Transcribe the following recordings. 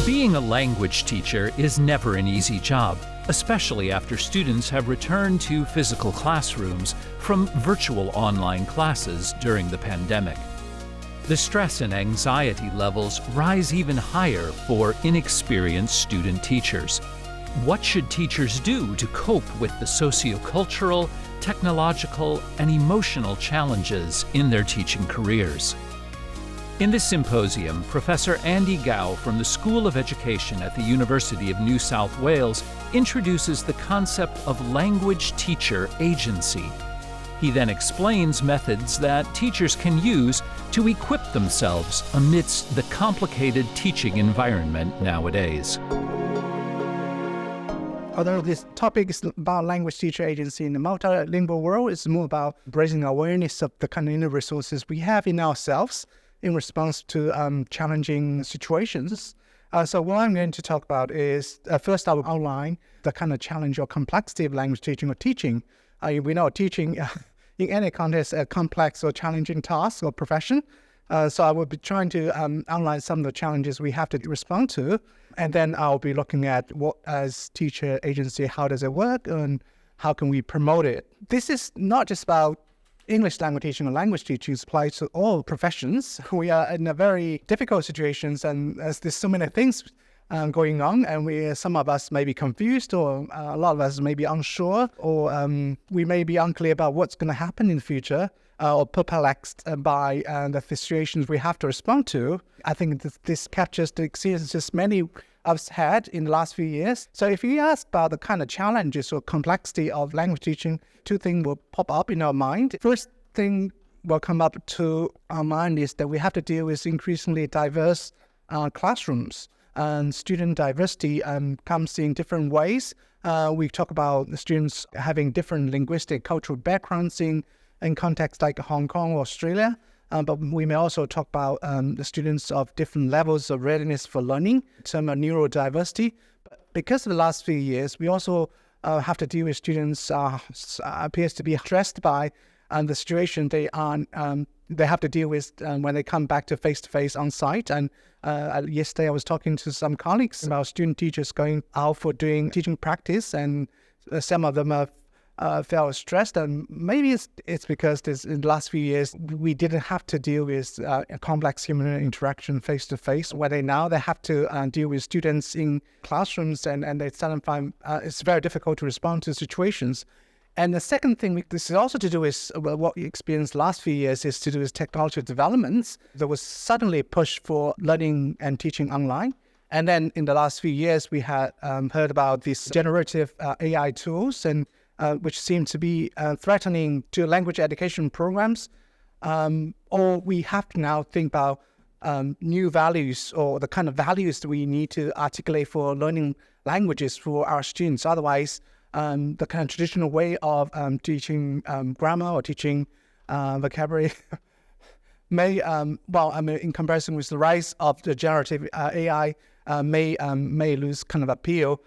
Being a language teacher is never an easy job, especially after students have returned to physical classrooms from virtual online classes during the pandemic. The stress and anxiety levels rise even higher for inexperienced student teachers. What should teachers do to cope with the sociocultural, technological, and emotional challenges in their teaching careers? In this symposium, Professor Andy Gao from the School of Education at the University of New South Wales introduces the concept of language teacher agency. He then explains methods that teachers can use to equip themselves amidst the complicated teaching environment nowadays. Although this topic is about language teacher agency in the multilingual world, it's more about raising awareness of the kind of inner resources we have in ourselves in response to challenging situations. So what I'm going to talk about is, first I will outline the kind of challenge or complexity of language teaching or teaching. We know teaching in any context a complex or challenging task or profession. So I will be trying to outline some of the challenges we have to respond to. And then I'll be looking at what as teacher agency, how does it work and how can we promote it? This is not just about English language teaching or language teaching, applies to all professions. We are in a very difficult situations, and as there's so many things going on, and some of us may be confused, or a lot of us may be unsure, or we may be unclear about what's going to happen in the future, or perplexed by the situations we have to respond to. I think this captures the experiences many of us had in the last few years. So if you ask about the kind of challenges or complexity of language teaching, two things will pop up in our mind. First thing will come up to our mind is that we have to deal with increasingly diverse classrooms. And student diversity comes in different ways. We talk about the students having different linguistic, cultural backgrounds in contexts like Hong Kong or Australia. But we may also talk about the students of different levels of readiness for learning, in terms of neurodiversity. But because of the last few years, we also have to deal with students appears to be stressed by the situation they have to deal with when they come back to face-to-face on-site. And yesterday I was talking to some colleagues about student teachers going out for doing teaching practice, and some of them felt stressed, and maybe it's because in the last few years we didn't have to deal with a complex human interaction face to face. Where they have to deal with students in classrooms, and they suddenly find it's very difficult to respond to situations. And the second thing, this is also to do with what we experienced the last few years, is to do with technological developments. There was suddenly a push for learning and teaching online. And then in the last few years, we had heard about these generative AI tools, and which seem to be threatening to language education programs. Or we have to now think about new values, or the kind of values that we need to articulate for learning languages for our students. Otherwise, the kind of traditional way of teaching grammar or teaching vocabulary may, in comparison with the rise of the generative AI, may lose kind of appeal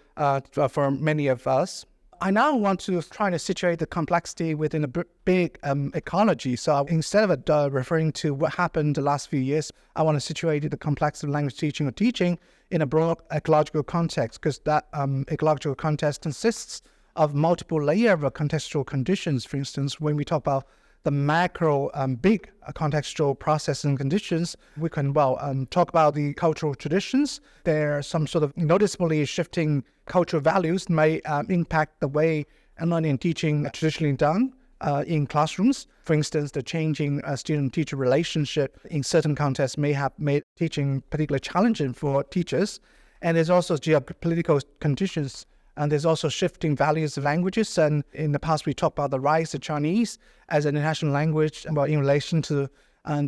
for many of us. I now want to try to situate the complexity within a big ecology. So instead of referring to what happened the last few years, I want to situate the complexity of language teaching or teaching in a broad ecological context, because that ecological context consists of multiple layers of contextual conditions. For instance, when we talk about the macro, big contextual process and conditions, we can, talk about the cultural traditions. There are some sort of noticeably shifting cultural values may impact the way learning and teaching are traditionally done in classrooms. For instance, the changing student-teacher relationship in certain contexts may have made teaching particularly challenging for teachers. And there's also geopolitical conditions, and there's also shifting values of languages. And in the past, we talked about the rise of Chinese as an international language, in relation to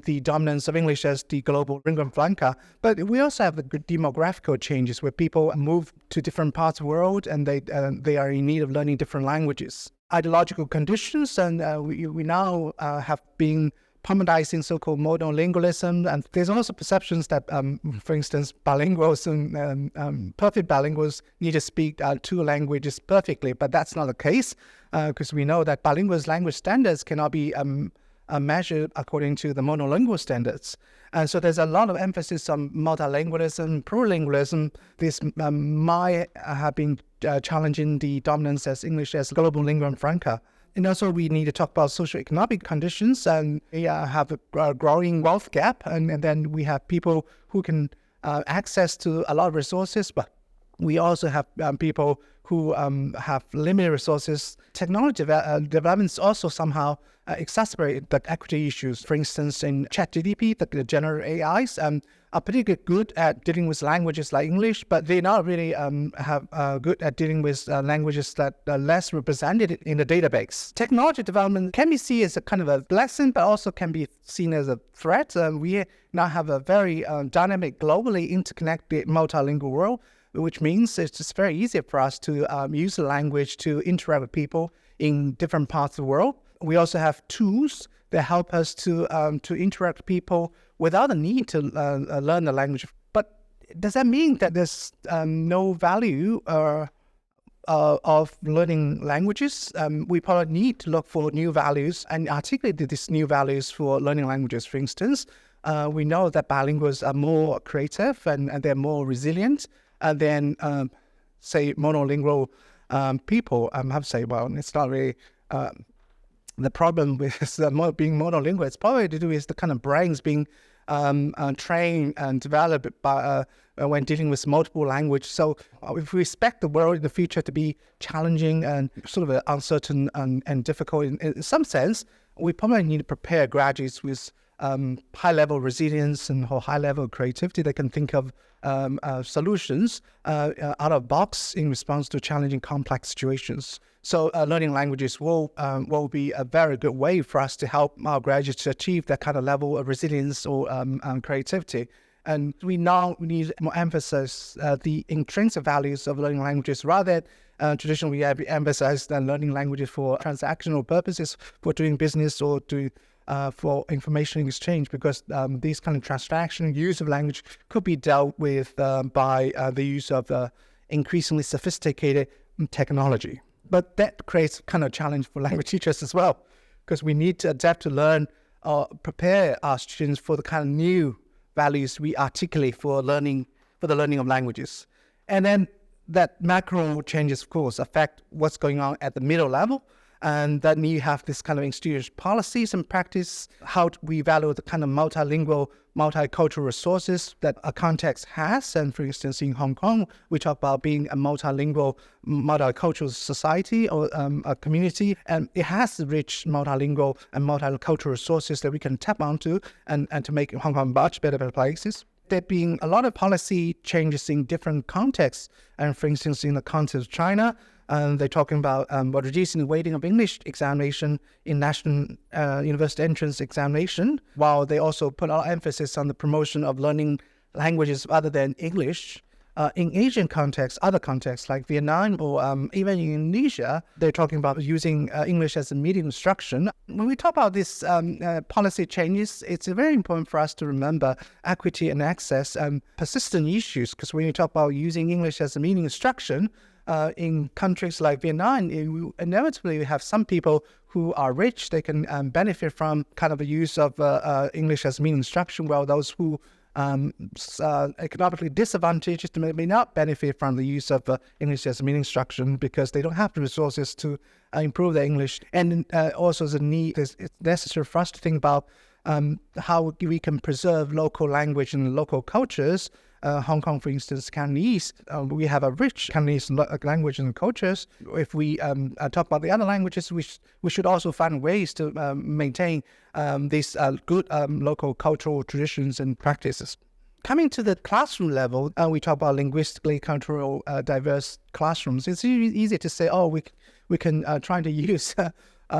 the dominance of English as the global lingua franca. But we also have the demographical changes where people move to different parts of the world, and they are in need of learning different languages. Ideological conditions, and we now have been permanentizing so-called modal lingualism, and there's also perceptions that, for instance, bilinguals and perfect bilinguals need to speak two languages perfectly, but that's not the case, because we know that bilingual language standards cannot be measured according to the monolingual standards. And so there's a lot of emphasis on multilingualism, plurilingualism. This might have been challenging the dominance as English as global lingua franca. And also we need to talk about socioeconomic conditions, and we have a growing wealth gap, and then we have people who can access to a lot of resources, but we also have people who have limited resources. Technology developments also somehow exacerbate the equity issues. For instance, in ChatGPT, the general AIs are pretty good at dealing with languages like English, but they're not really good at dealing with languages that are less represented in the database. Technology development can be seen as a kind of a blessing, but also can be seen as a threat. We now have a very dynamic, globally interconnected multilingual world, which means it's just very easy for us to use the language to interact with people in different parts of the world. We also have tools that help us to interact with people without the need to learn the language. But does that mean that there's no value of learning languages? We probably need to look for new values and articulate these new values for learning languages. For instance, we know that bilinguals are more creative and they're more resilient than, say, monolingual people. I have to say, well, it's not really the problem with being monolingual. It's probably to do with the kind of brains being trained and developed by when dealing with multiple language. So if we expect the world in the future to be challenging and sort of uncertain and difficult in some sense, we probably need to prepare graduates with high-level resilience and high-level creativity. They can think of solutions out of box in response to challenging, complex situations. So learning languages will be a very good way for us to help our graduates to achieve that kind of level of resilience or creativity. And we now need more emphasis the intrinsic values of learning languages rather than traditionally we have emphasized learning languages for transactional purposes, for doing business or for information exchange, because these kind of transactional use of language could be dealt with by the use of increasingly sophisticated technology. But that creates kind of a challenge for language teachers as well, because we need to adapt to learn or prepare our students for the kind of new values we articulate for the learning of languages. And then that macro changes, of course, affect what's going on at the middle level. And then you have this kind of institutional policies and practice, how we value the kind of multilingual, multicultural resources that a context has. And for instance, in Hong Kong, we talk about being a multilingual, multicultural society or a community. And it has rich multilingual and multicultural resources that we can tap onto and to make Hong Kong much better places. There being a lot of policy changes in different contexts. And for instance, in the context of China, they're talking about reducing the weighting of English examination in national university entrance examination, while they also put a lot of emphasis on the promotion of learning languages other than English. In Asian contexts, other contexts like Vietnam or even in Indonesia, they're talking about using English as a medium instruction. When we talk about these policy changes, it's very important for us to remember equity and access and persistent issues, because when you talk about using English as a medium instruction, in countries like Vietnam, inevitably we have some people who are rich. They can benefit from kind of the use of English as medium instruction, while those who economically disadvantaged may not benefit from the use of English as medium instruction because they don't have the resources to improve their English. And also the need, it's necessary for us to think about how we can preserve local language and local cultures. Hong Kong, for instance, Cantonese, we have a rich Cantonese language and cultures. If we talk about the other languages, we should also find ways to maintain these good local cultural traditions and practices. Coming to the classroom level, we talk about linguistically cultural diverse classrooms. It's easy to say, we can try to use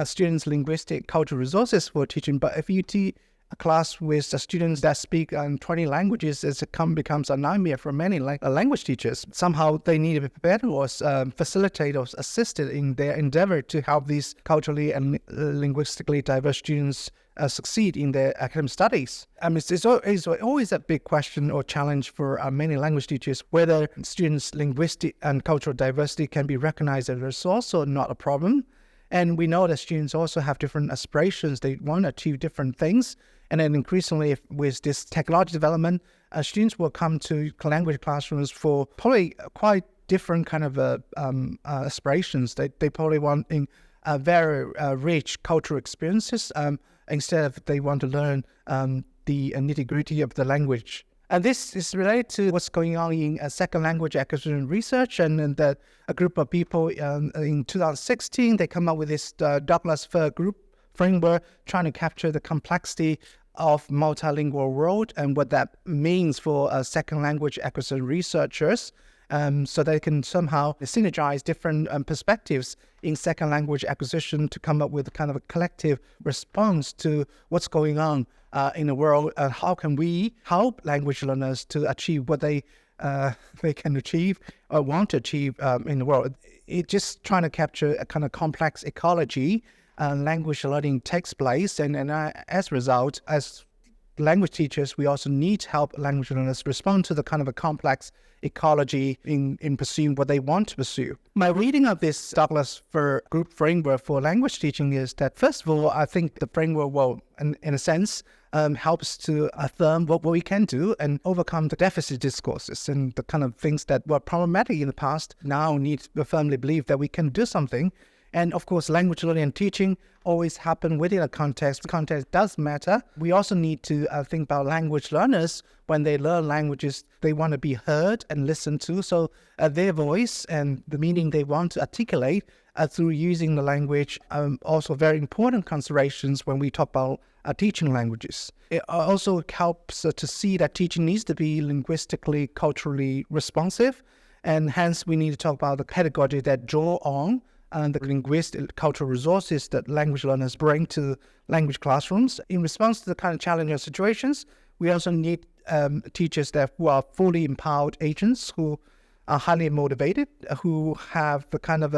students' linguistic cultural resources for teaching, but if you teach a class with students that speak 20 languages, it becomes a nightmare for many language teachers. Somehow they need to be prepared or facilitate or assisted in their endeavor to help these culturally and linguistically diverse students succeed in their academic studies. It's always a big question or challenge for many language teachers whether students' linguistic and cultural diversity can be recognized as a resource or not a problem. And we know that students also have different aspirations. They want to achieve different things. And then increasingly with this technology development, students will come to language classrooms for probably quite different kind of aspirations. They probably want very rich cultural experiences instead of they want to learn the nitty-gritty of the language. And this is related to what's going on in second language acquisition research. And that a group of people in 2016, they come up with this Douglas Fir group framework trying to capture the complexity of multilingual world and what that means for second language acquisition researchers. So they can somehow synergize different perspectives in second language acquisition to come up with kind of a collective response to what's going on in the world. How can we help language learners to achieve what they can achieve or want to achieve in the world? It's just trying to capture a kind of complex ecology. Language learning takes place, and as a result, as language teachers, we also need to help language learners respond to the kind of a complex ecology in pursuing what they want to pursue. My reading of this Douglas Fir group framework for language teaching is that, first of all, I think the framework will, in a sense, helps to affirm what we can do and overcome the deficit discourses and the kind of things that were problematic in the past now need to firmly believe that we can do something. And of course, language learning and teaching always happen within a context. Context does matter. We also need to think about language learners. When they learn languages, they want to be heard and listened to. So their voice and the meaning they want to articulate through using the language also very important considerations when we talk about teaching languages. It also helps to see that teaching needs to be linguistically, culturally responsive. And hence, we need to talk about the pedagogy that draw on and the linguistic cultural resources that language learners bring to language classrooms. In response to the kind of challenging situations, we also need teachers who are fully empowered agents, who are highly motivated, who have the kind of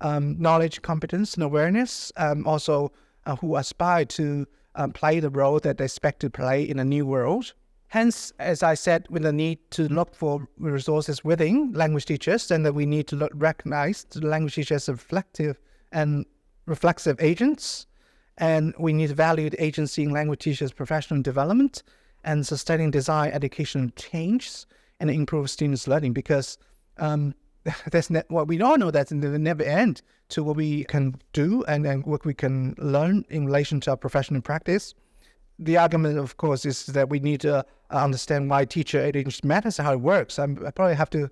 knowledge, competence, and awareness, also who aspire to play the role that they expect to play in a new world. Hence, as I said, with the need to look for resources within language teachers, and that we need to recognize the language teachers as reflective and reflexive agents, and we need to value the agency in language teachers' professional development and sustaining design educational change and improve students' learning, because what we all know that in the never end to what we can do and what we can learn in relation to our professional practice. The argument, of course, is that we need to understand why teacher agents matters and how it works. I probably have to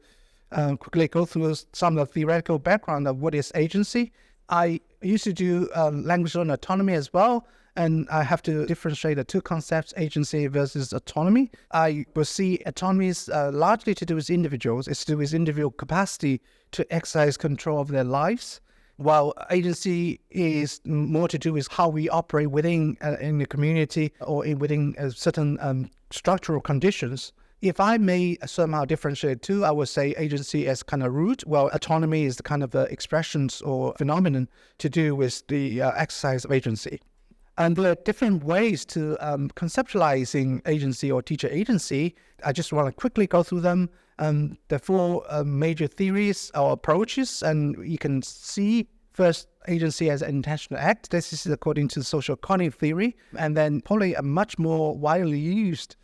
quickly go through some of the theoretical background of what is agency. I used to do language learning autonomy as well, and I have to differentiate the two concepts, agency versus autonomy. I will see autonomy is largely to do with individuals. It's to do with individual capacity to exercise control of their lives, while agency is more to do with how we operate within in the community or within certain structural conditions. If I may somehow differentiate two, I would say agency as kind of root, while autonomy is the kind of expressions or phenomenon to do with the exercise of agency. And there are different ways to conceptualizing agency or teacher agency. I just want to quickly go through them. The four major theories or approaches, and you can see first agency as an intentional act. This is according to social cognitive theory, and then probably a much more widely used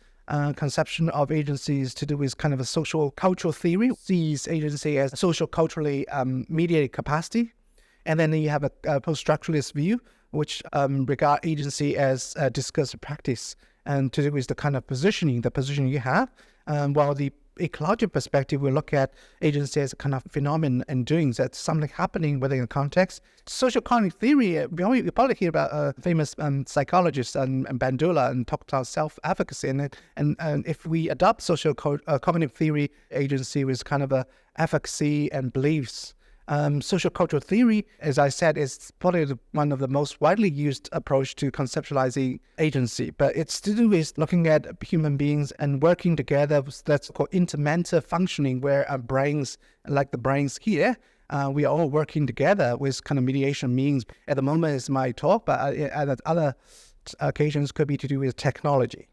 conception of agencies to do with kind of a social cultural theory, sees agency as social culturally mediated capacity. And then you have a post-structuralist view, which regard agency as a discursive practice and to do with the kind of positioning you have. While the ecological perspective will look at agency as a kind of phenomenon and doings, that's something happening within a context. Social cognitive theory, you probably hear about famous psychologists and Bandura and talk about self-efficacy. And if we adopt social cognitive theory, agency with kind of a efficacy and beliefs. Social cultural theory, as I said, is probably one of the most widely used approach to conceptualizing agency, but it's to do with looking at human beings and working together. That's called intermental functioning, where our brains, like the brains here, we are all working together with kind of mediation means. At the moment, it's my talk, but at other occasions could be to do with technology.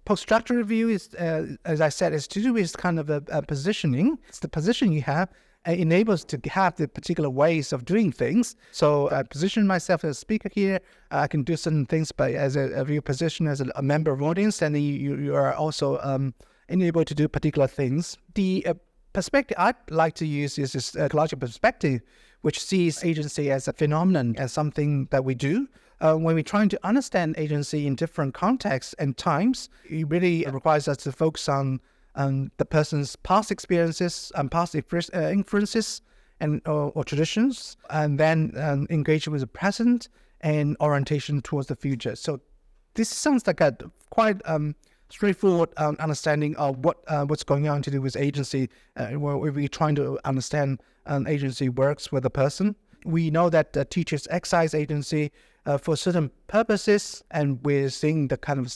Post-structural review is, as I said, is to do with kind of a positioning. It's the position you have enables to have the particular ways of doing things. So I position myself as a speaker here. I can do certain things by as a view position as a member of audience, and you are also enabled to do particular things. The perspective I'd like to use is this ecological perspective, which sees agency as a phenomenon, as something that we do. When we're trying to understand agency in different contexts and times, it really requires us to focus on the person's past experiences and past inferences and or traditions, and then engage with the present and orientation towards the future. So this sounds like a quite straightforward understanding of what's going on to do with agency, where we're trying to understand agency works with a person. We know that teachers exercise agency for certain purposes, and we're seeing the kind of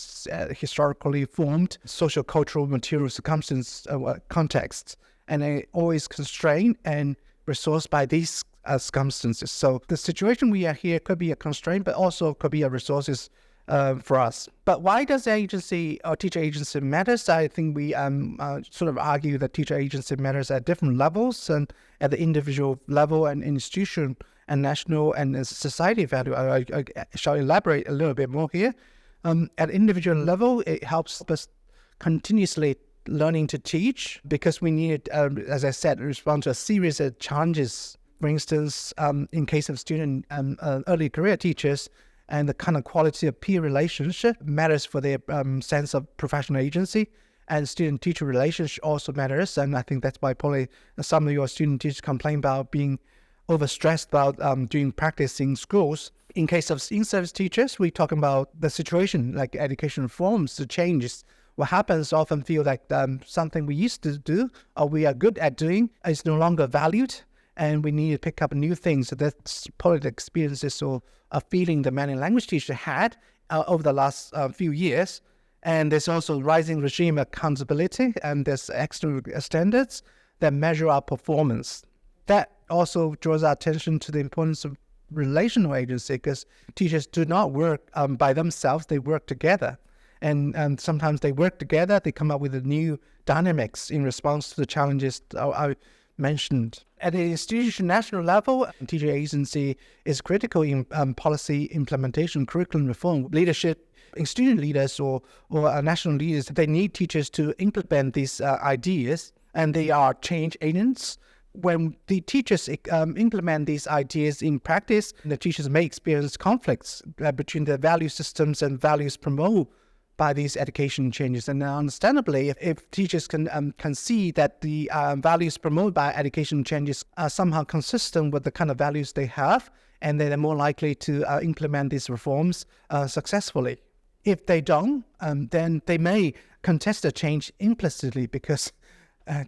historically formed social, cultural, material circumstance contexts, and they always constrained and resourced by these circumstances. So the situation we are here could be a constraint, but also could be a resources for us. But why does agency or teacher agency matters? I think we sort of argue that teacher agency matters at different levels, and at the individual level and institution and national and society value. I shall elaborate a little bit more here. At individual level, it helps us continuously learning to teach, because we need, as I said, respond to a series of challenges. For instance, in case of student early career teachers, and the kind of quality of peer relationship matters for their sense of professional agency, and student-teacher relationship also matters. And I think that's why probably some of your student teachers complain about being overstressed about doing practice in schools. In case of in-service teachers, we're talking about the situation, like education reforms, the changes. What happens often feel like something we used to do or we are good at doing is no longer valued, and we need to pick up new things. So that's probably the experiences or a feeling the many language teachers had over the last few years. And there's also rising regime accountability, and there's external standards that measure our performance. That also draws our attention to the importance of relational agency, because teachers do not work by themselves, they work together. And sometimes they work together, they come up with new dynamics in response to the challenges I mentioned. At the institution national level, teacher agency is critical in policy implementation, curriculum reform, leadership. Student leaders or national leaders, they need teachers to implement these ideas, and they are change agents. When the teachers implement these ideas in practice, the teachers may experience conflicts between the value systems and values promoted by these education changes. And understandably, if teachers can see that the values promoted by education changes are somehow consistent with the kind of values they have, and they're more likely to implement these reforms successfully. If they don't, then they may contest the change implicitly, because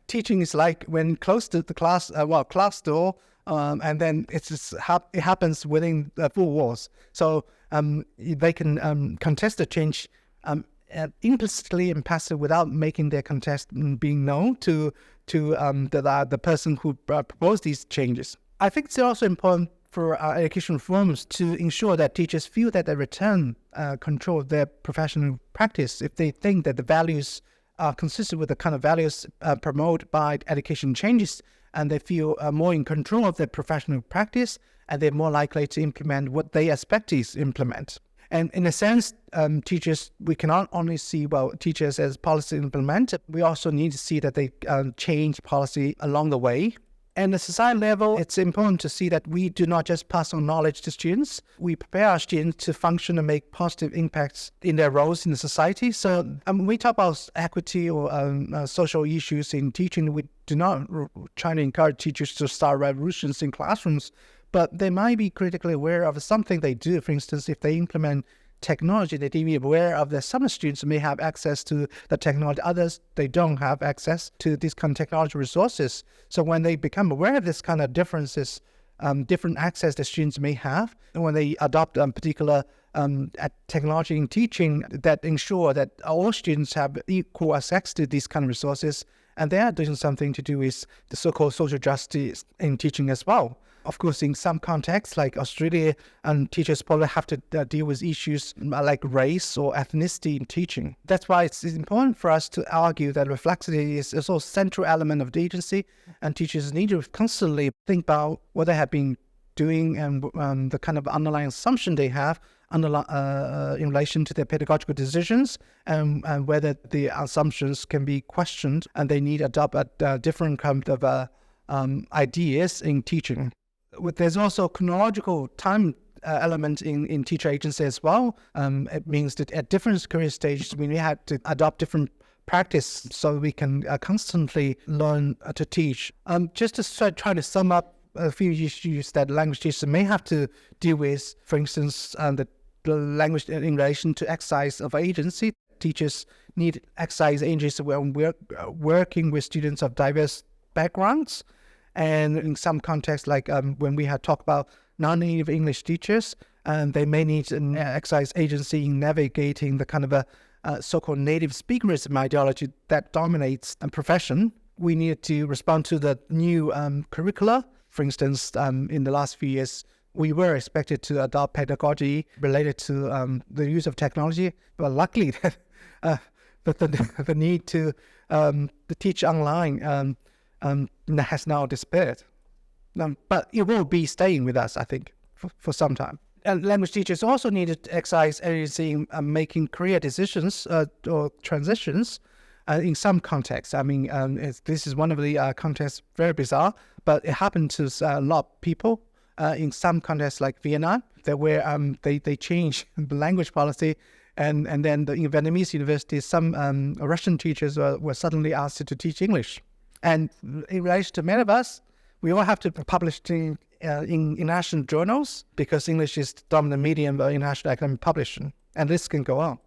teaching is like when close to the class door, and then it happens within the four walls. So they can contest the change implicitly and passive without making their contest being known to the person who proposed these changes. I think it's also important for our education reforms to ensure that teachers feel that they return control of their professional practice if they think that the values are consistent with the kind of values promoted by education changes, and they feel more in control of their professional practice, and they're more likely to implement what they expect to implement. And in a sense, teachers, we cannot only see, teachers as policy implementer, we also need to see that they change policy along the way. And at the society level, it's important to see that we do not just pass on knowledge to students. We prepare our students to function and make positive impacts in their roles in the society. So when we talk about equity or social issues in teaching, we do not try to encourage teachers to start revolutions in classrooms, but they might be critically aware of something they do. For instance, if they implement technology, they need to be aware of that some students may have access to the technology, others they don't have access to these kind of technology resources. So when they become aware of this kind of differences, different access that students may have, and when they adopt particular technology in teaching that ensure that all students have equal access to these kind of resources, and they are doing something to do with the so-called social justice in teaching as well. Of course, in some contexts, like Australia, teachers probably have to deal with issues like race or ethnicity in teaching. That's why it's important for us to argue that reflexivity is also a central element of the agency, and teachers need to constantly think about what they have been doing and the kind of underlying assumption they have in relation to their pedagogical decisions, and whether the assumptions can be questioned, and they need to adopt a different kind of ideas in teaching. There's also chronological time element in teacher agency as well. It means that at different career stages, we have to adopt different practice so we can constantly learn to teach. Just to try to sum up a few issues that language teachers may have to deal with, for instance, the language in relation to exercise of agency. Teachers need exercise agency when we're working with students of diverse backgrounds. And in some contexts, like when we had talked about non-native English teachers, they may need an exercise agency in navigating the kind of a so-called native speakerism ideology that dominates a profession. We need to respond to the new curricula. For instance, in the last few years, we were expected to adopt pedagogy related to the use of technology, but luckily, the need to teach online has now disappeared. But it will be staying with us, I think, for some time. And language teachers also need to exercise agency in making career decisions or transitions in some contexts. I mean, this is one of the contexts, very bizarre, but it happened to a lot of people in some contexts like Vietnam, where they changed the language policy. And then in Vietnamese universities, some Russian teachers were suddenly asked to teach English. And in relation to many of us, we all have to publish in international journals because English is the dominant medium of international academic publishing, and this can go on.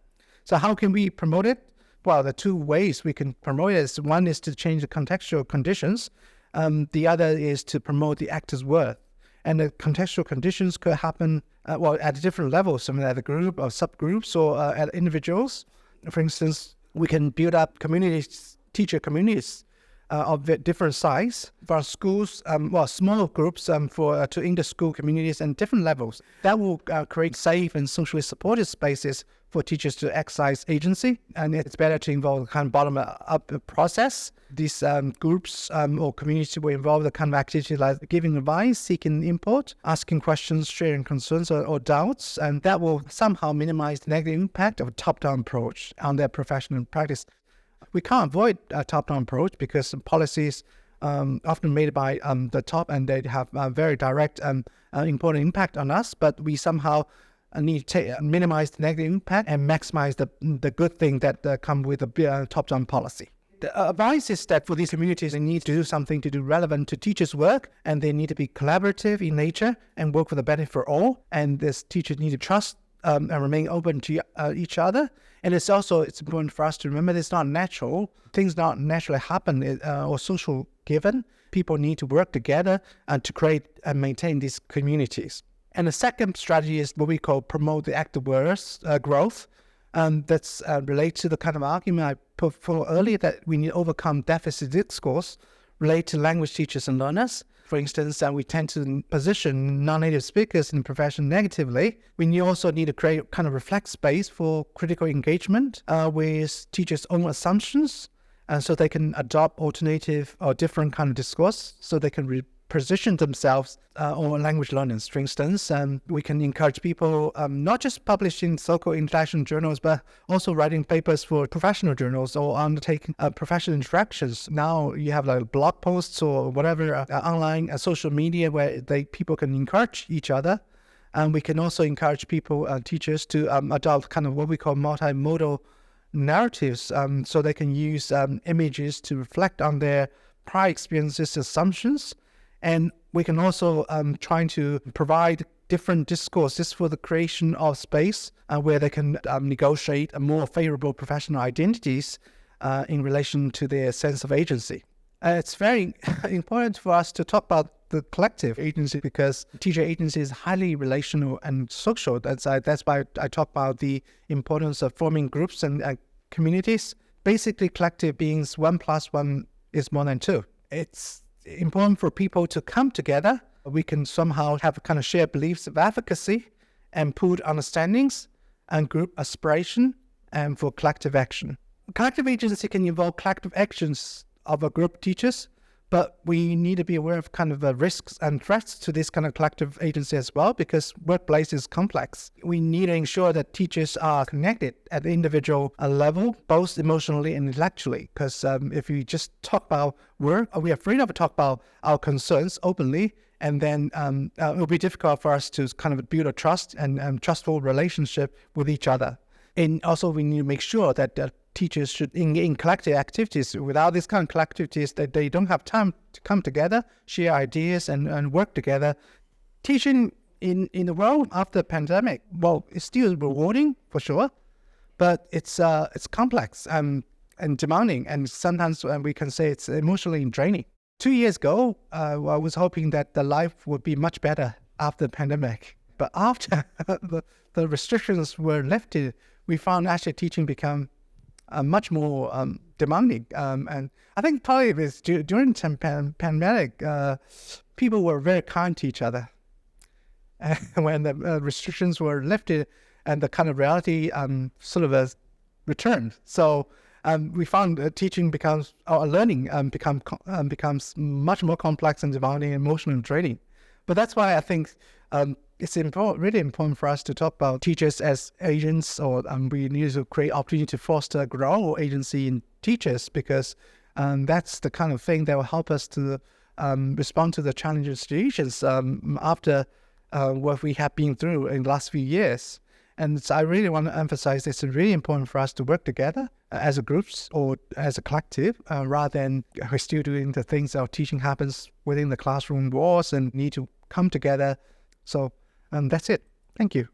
So how can we promote it? Well, the two ways we can promote it is, one is to change the contextual conditions. The other is to promote the actor's worth. And the contextual conditions could happen at different levels, some at a group or subgroups or at individuals. For instance, we can build up communities, teacher communities, of different size for schools, small groups to inter-school communities and different levels. That will create safe and socially supported spaces for teachers to exercise agency, and it's better to involve the kind of bottom-up process. These groups or communities will involve the kind of activity like giving advice, seeking input, asking questions, sharing concerns or doubts, and that will somehow minimize the negative impact of a top-down approach on their professional practice. We can't avoid a top-down approach because policies often made by the top, and they have a very direct important impact on us, but we somehow need to minimize the negative impact and maximize the good thing that come with a top-down policy. The advice is that for these communities, they need to do something to do relevant to teachers' work, and they need to be collaborative in nature and work for the benefit for all, and these teachers need to trust and remain open to each other. And it's important for us to remember it's not natural. Things not naturally happen or social given. People need to work together to create and maintain these communities. And the second strategy is what we call promote the active growth. That's related to the kind of argument I put forward earlier that we need to overcome deficit discourse related to language teachers and learners. For instance, we tend to position non-native speakers in the profession negatively. We also need to create kind of reflect space for critical engagement with teachers' own assumptions, and so they can adopt alternative or different kind of discourse, so they can position themselves or language learners. For instance, we can encourage people not just publishing so-called international journals, but also writing papers for professional journals or undertaking professional interactions. Now you have like blog posts or whatever online social media where people can encourage each other. And we can also encourage people, teachers, to adopt kind of what we call multimodal narratives, so they can use images to reflect on their prior experiences, assumptions. And we can also try to provide different discourses for the creation of space where they can negotiate a more favorable professional identities in relation to their sense of agency. It's very important for us to talk about the collective agency because teacher agency is highly relational and social. That's why I talk about the importance of forming groups and communities. Basically, collective means 1 + 1 is more than 2. It's important for people to come together we can somehow have a kind of shared beliefs of advocacy and pooled understandings and group aspiration and for collective action. Collective agency can involve collective actions of a group of teachers, but we need to be aware of kind of the risks and threats to this kind of collective agency as well, because workplace is complex. We need to ensure that teachers are connected at the individual level, both emotionally and intellectually. Because if we just talk about work, we are free to talk about our concerns openly, and then it will be difficult for us to kind of build a trust and trustful relationship with each other. And also we need to make sure that the teachers should in collective activities. Without these kind of collective activities, that they don't have time to come together, share ideas and work together. Teaching in the world after the pandemic, well, it's still rewarding for sure, but it's complex and demanding, and sometimes we can say it's emotionally draining. 2 years ago, I was hoping that the life would be much better after the pandemic, but after the restrictions were lifted, we found actually teaching become much more demanding. And I think partly it is during the pandemic, people were very kind to each other. And when the restrictions were lifted and the kind of reality sort of returned. So we found teaching becomes, or learning becomes much more complex and demanding, emotional and draining. But that's why I think it's really important for us to talk about teachers as agents, or we need to create opportunity to foster grow agency in teachers, because that's the kind of thing that will help us to respond to the challenging situations after what we have been through in the last few years. And so I really want to emphasize it's really important for us to work together as a groups or as a collective, rather than we're still doing the things our teaching happens within the classroom walls and need to come together. So that's it. Thank you.